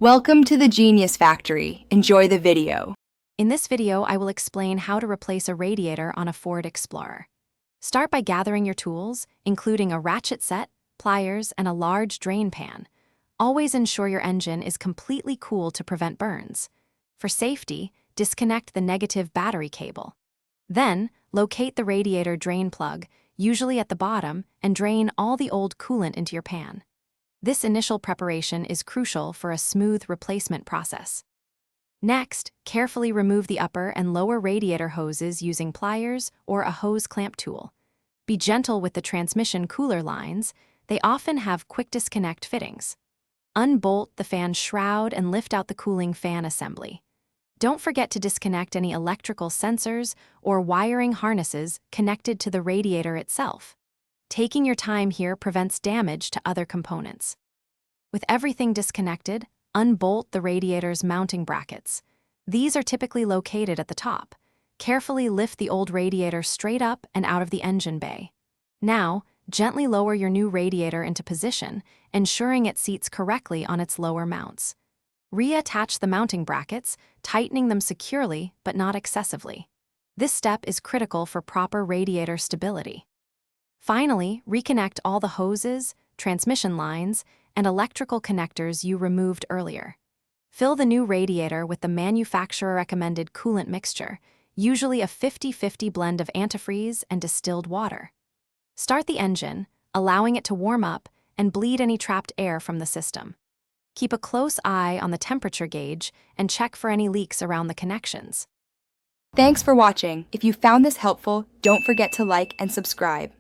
Welcome to the Genius Factory. Enjoy the video. In this video, I will explain how to replace a radiator on a Ford Explorer. Start by gathering your tools, including a ratchet set, pliers, and a large drain pan. Always ensure your engine is completely cool to prevent burns. For safety, disconnect the negative battery cable. Then, locate the radiator drain plug, usually at the bottom, and drain all the old coolant into your pan. This initial preparation is crucial for a smooth replacement process. Next, carefully remove the upper and lower radiator hoses using pliers or a hose clamp tool. Be gentle with the transmission cooler lines. They often have quick disconnect fittings. Unbolt the fan shroud and lift out the cooling fan assembly. Don't forget to disconnect any electrical sensors or wiring harnesses connected to the radiator itself. Taking your time here prevents damage to other components. With everything disconnected, unbolt the radiator's mounting brackets. These are typically located at the top. Carefully lift the old radiator straight up and out of the engine bay. Now, gently lower your new radiator into position, ensuring it seats correctly on its lower mounts. Reattach the mounting brackets, tightening them securely but not excessively. This step is critical for proper radiator stability. Finally, reconnect all the hoses, transmission lines, and electrical connectors you removed earlier. Fill the new radiator with the manufacturer-recommended coolant mixture, usually a 50-50 blend of antifreeze and distilled water. Start the engine, allowing it to warm up and bleed any trapped air from the system. Keep a close eye on the temperature gauge and check for any leaks around the connections. Thanks for watching. If you found this helpful, don't forget to like and subscribe.